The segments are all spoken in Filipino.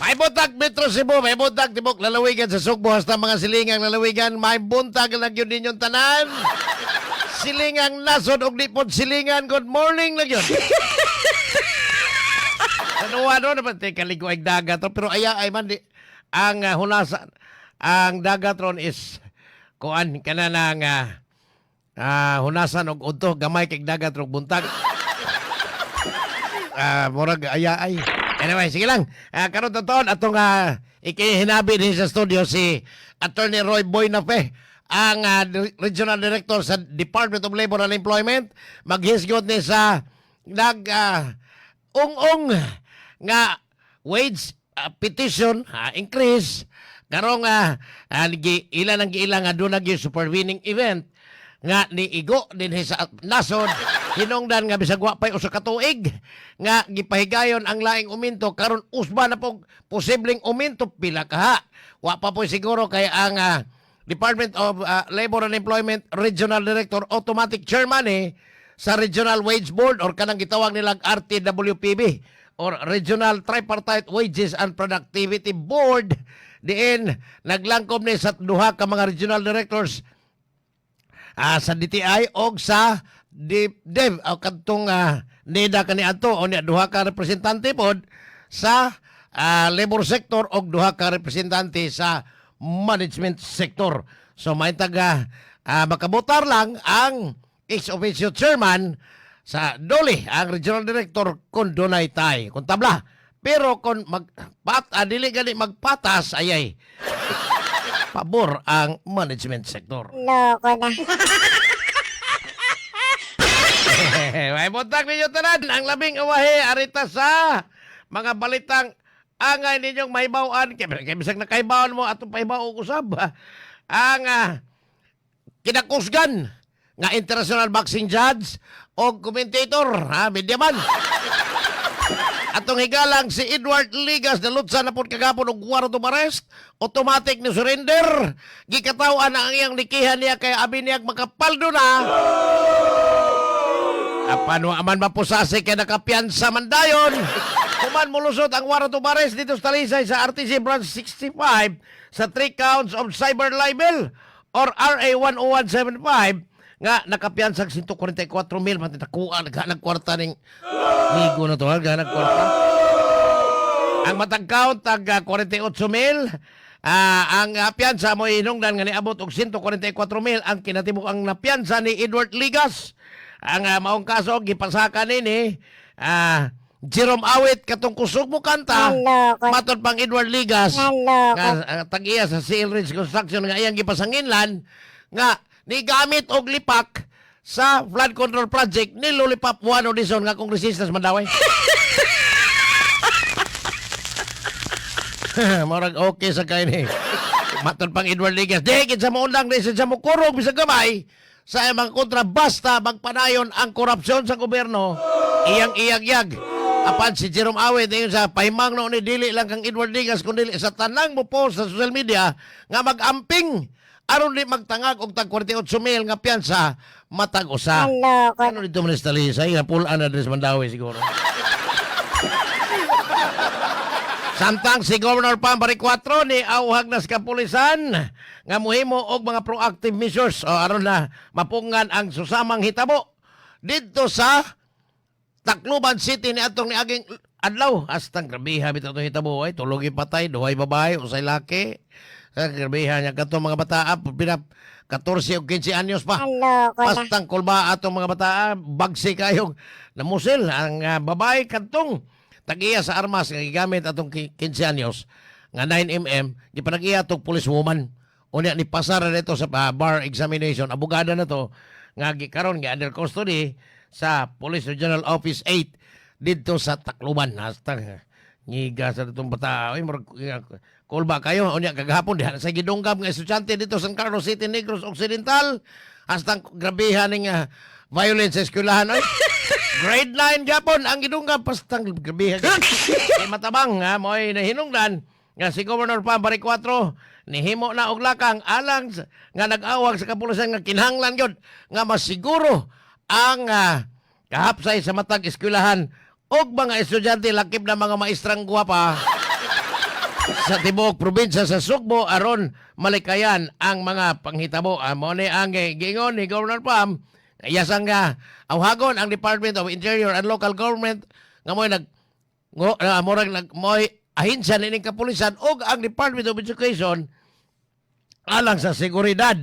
May buntag Metro Cebu, may buntag tibok lalawigan sa Sugbo hasta mga silingang lalawigan, may buntag lang yun ninyong tanan. Silingang nasod og di pod silingan, good morning lang yun. Ano naman tayo kaliguay dagat pero ay man di ang hunasan ang dagat ron is kuan kana nang hunasan og udto gamay kay dagat ron buntag. Murag ay. Anyway, sige lang. Karon taon atong ikihinabi din sa studio si Attorney Roy Boynafe, ang Regional Director sa Department of Labor and Employment. Maghisgot ni sa ung-ung nga wage petition increase karong ilan ang giilang nga doon nag supervening event nga ni Igo din sa nasod hinungdan nga bisag wa pay usa ka tuig nga gipahigayon ang laing uminto karon usba na pong posibleng uminto pila ka wa pa po siguro kay ang Department of Labor and Employment Regional Director automatic chairman sa Regional Wage Board or kanang gitawag nilang RTWPB or Regional Tripartite Wages and Productivity Board diin naglangkob ni sa duha ka mga regional directors sa DTI o sa DEV o kadtong NEDA kaniadto o niya duha ka representante pod sa labor sector o duha ka representante sa management sector. So may taga makabotar lang ang ex-officio chairman sa DOLE, ang regional director kung dunay tay, kung tabla. Pero kung dili gani magpatas ayay pabor ang management sector. Loko na. May buntag ninyo tanan. Ang labing awahe, arita sa mga balitang angay ninyong mahibawaan. Kaya bisag nakaibawan mo atong pahibaw usab. Ang kinakusgan nga international boxing judge o commentator, medyaman. Atong higalang si Edward Ligas na lutsa na po kagapon og warrant of arrest, automatic ni surrender. Gikatawan ang iyang likihan niya kay abi niya makapaldo na. Apano aman mapusasi kay nakapiyansa man dayon. Kuman mulusot ang warrant of arrest dito sa Talisay sa RTC Branch 65 sa 3 counts of cyber libel or RA 10175 nga nakapiyansag 144,000 matitakuan nagkwarta ning migo na to nagkwarta ang matag count tag 48,000 ang piyansa mo hinungdan nga niabot og 144,000 ang kinatibuk ang napiyansa ni Edward Ligas ang maong kaso gipasaka nini Jerome Awit katong kusog mo kanta matod pang Edward Ligas nga tag-iya sa Seal Ridge Construction nga iyang gipasanginlan nga ni gamit og lipak sa flood control project ni Lollipop Juan Odison nga kongresistas mandaway. Marag okay sa kain matod pang Edward Ligas. Di sa maundang di sa mukurog bisag gamay sa mga kontra basta magpanayon ang korupsyon sa gobyerno. Iyang iyagyag. Apan si Jerome Awit ngayon sa pahimang no ni dili lang kang Edward Ligas kundi sa tanang mo post sa social media nga magamping aron di magtangag og tag 48,000 nga piyansa matag usa. Ano dito man sa Talisay nga pulaan address Mandawi siguro. Samtang si Governor Pambari 4 ni auhag na sa kapulisan nga muhimo og mga proactive measures aron na mapungan ang susamang hitabo dito sa Tacloban City ni atong niaging adlaw. Hastang grabiha bitaw to hitabo ay tulogi patay duhay babae usay laki. Grabihan niya katong mga bataa pinap 14 o 15 anyos pa. Pastang kulba atong mga bataa bagsi kayong namusil ang babae katong tag-iya sa armas nga gigamit atong 15 anyos nga 9mm gipanag-iya atong policewoman. Unya ni pasara nito sa bar examination abogada na to nga gikaron nga under custody sa Police Regional Office 8 dito sa Tacloban. Hastang ngiga sa itong bata. Ay, kulba kayo. O niya, kagahapon, dihan sa gidunggam nga estudyante dito sa San Carlos City, Negros Occidental. Hastang grabihan ng violence sa eskwelahan. Ay, grade 9 gapon ang gidunggam. Pastang grabihan. Ay, matabang, mo ay nahinungdan nga si Governor Pambari 4 nihimo na og lakang alang nga nag-awag sa kapulisan nga kinahanglan yun nga masiguro ang kahapsay sa matag eskwelahan og mga estudyante lakip na mga maestrang guwapa sa tibuok probinsya sa Sugbo aron malikayan ang mga panghitabo. Mo ni ang giingon ni Governor Pam, yasang nga awhagon ang Department of Interior and Local Government nga mo'y mo'y ahinsya nining kapulisan ug ang Department of Education alang sa seguridad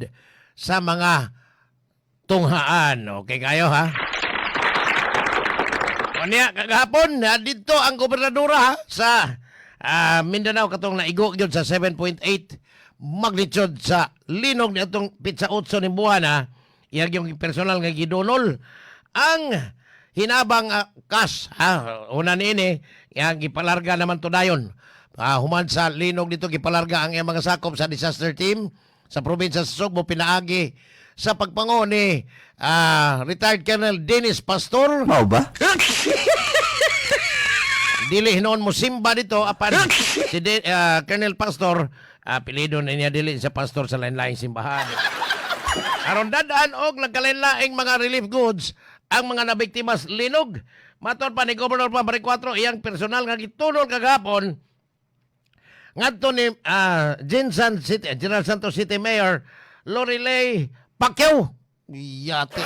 sa mga tunghaan. Okay kayo ha? Kanya kagahapon dito ang gobernadora sa Mindanao katong naigo gyud sa 7.8 magnitude sa linog ni atong pitsa 8 ni buwana. Iyang yung personal nga gidonol ang hinabang kas una niini yang gipalarga naman to dayon. Human sa linog dito gipalarga ang iyang mga sakop sa disaster team sa probinsya sa Sugbo pinaagi sa pagpango ni retired Colonel Dennis Pastor. Mao ba? Dili hinoon mo simba dito apan si Colonel Pastor apelyido na niya dili sa pastor sa lain-laing simbahan. Aron dadaan og nagkalain-laing mga relief goods ang mga nabiktimas linog. Maton pa ni Governor Pambari 4 iyang personal nga gitunol kagahapon ngadto ni Jinsan City, General Santos City Mayor Lorelei Pacquiao. Yate.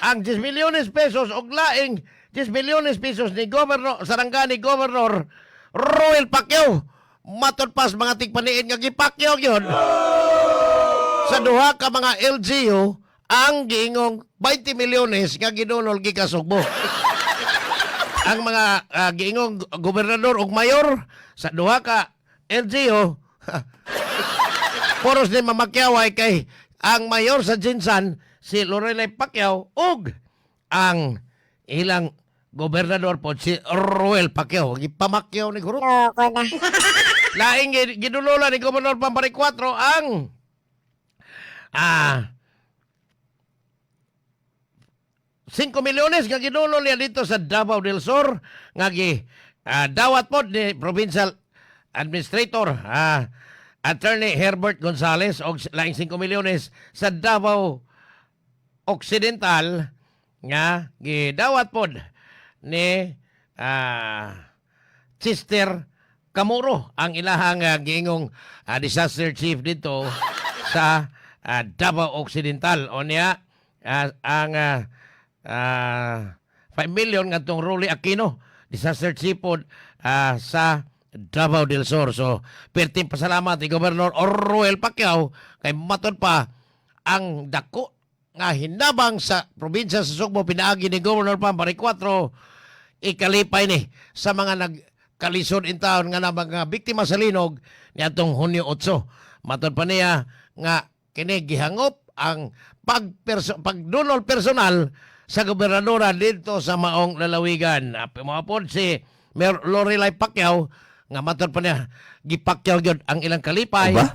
Ang 10 milyones pesos og laing 10 milyones pesos ni Governor Sarangani Governor Roel Pacquiao. Maton pas mga tigpaniin nga gipakyaw gyud sa duha ka mga LGU ang giingong 20 milyones nga gidunol gikasugbo. Ang mga giingong gobernador ug mayor sa duha ka LGU poros ni mamakyaway kay ang mayor sa Jinsan si Lorelei Pacquiao ug ang ilang gobernador po si Roel Pacquiao. Gipamakyaw ni Guru. Loko na. Laing gidulola ni Gobernador Pambari 4 ang 5 milyones nga gidulol niya dito sa Davao del Sur nga dawat po ni Provincial Administrator Attorney Herbert Gonzales og laing 5 milyones sa Davao Occidental nga gidawat po ni Sister Camuro ang ilahang giingong disaster chief dito sa Davao Occidental. O niya ang 5 million nga itong Rolly Aquino disaster chief po sa Davao del Sur. So, perting pasalamat ni Governor Roel Pacquiao kay maton pa ang dako nga hinabang sa probinsya sa Sugbo pinaagi ni Governor Pambari 4 ikalipay ni sa mga nagkalisod in town nga na mga biktima sa linog ni atong Hunyo 8. Maton pa niya nga kini gihangop ang pagdunol personal sa gobernadora dito sa maong lalawigan. Pumapod si Mayor Lorelei Pacquiao nga maton pa niya gipakyaw gyud ang ilang kalipay. Aba?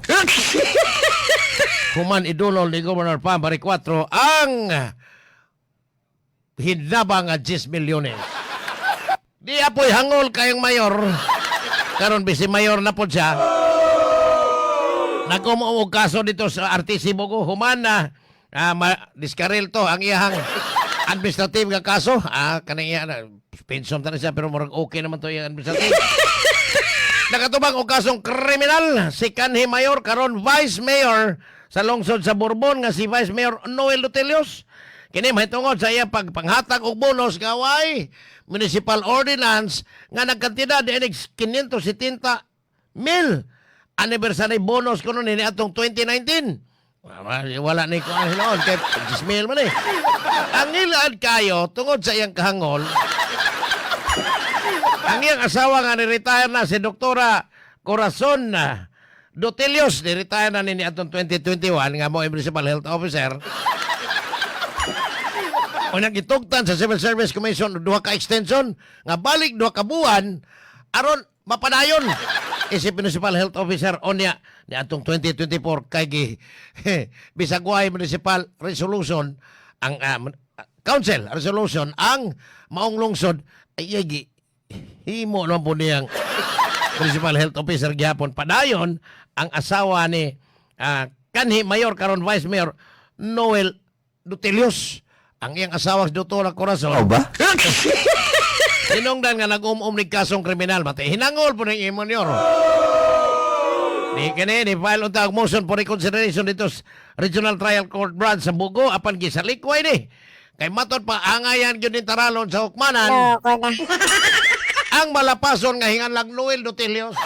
Human idulol ni Governor Pambari 4 ang hinabang nga 10 milyones. Di apoy hangol kayong mayor. Karon bisi mayor na po siya. Nagumuog kaso dito sa RTC Bogo. Human na diskaril to ang iyahang administrative nga kaso. Kanang iya na pension ta na siya pero murag okay naman to yung administrative. Nakatubang og kasong kriminal si kanhi mayor karon vice mayor sa lungsod sa Bourbon nga si Vice Mayor Noel Lutelios. Kini mahitungod sa iya pagpanghatag og bonus nga way municipal ordinance nga nagkantidad ni 570 mil anniversary bonus kuno ni atong 2019. Wala ni ko hinoon kay 10 mil man eh. Ang ilad kayo tungod sa iyang kahangol. Ang iyang asawa nga ni-retire na si Doktora Corazon Dotelios, ni-retire na ni atong 2021 nga mo Municipal Health Officer. O nagitugtan sa Civil Service Commission duha ka extension nga balik duha ka buwan aron mapadayon isip Municipal Health Officer o niya ni atong 2024 kay bisagway Municipal Resolution ang Council Resolution ang maong lungsod ay himo naman po niyang Municipal Health Officer gihapon padayon ang asawa ni kanhi mayor karon Vice Mayor Noel Dutelios. Ang iyang asawa si Dr. Corazon. Mao ba? Hinungdan nga nag-umum ni kasong kriminal. Mati, hinangol po ng imon yun. Ni file untag motion for reconsideration dito sa Regional Trial Court Branch sa Bugo. Apan gisalikway ni. Kay matod pa, angayan yun yung taralon sa hukmanan. Loko na. Ang malapason nga hingan lang Noel Dutilios.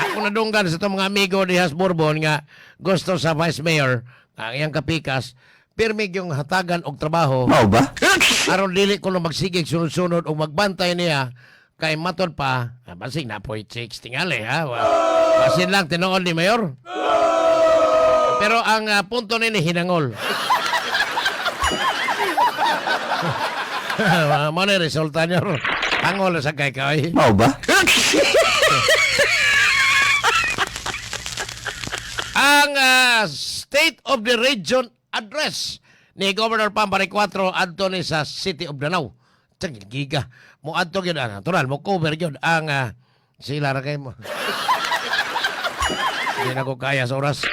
Ako nadunggan sa itong mga amigo ni Has Bourbon nga gusto sa Vice Mayor, ang iyang kapikas, pirmig yung hatagan og trabaho. Mao ba? Aron dili ko na magsigig sunod-sunod o magbantay niya kay matod pa, basig na po chicks tingali ha. Basin lang tinuod ni Mayor. Pero ang punto nini hinangol. Mo na resulta niyo. Hangol sa kay kay. Mao ba? Ang State of the Region address ni Governor Pampari 4 Anthony sa City of Danau. Tsang giga. Mo adto gyud natural mo cover gyud ang sila ra kay mo. Hindi na ko kaya sa oras.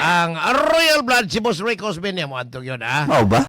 Ang Royal Blood si Boss Ray Cosben niya mo adto gyud Mao ba?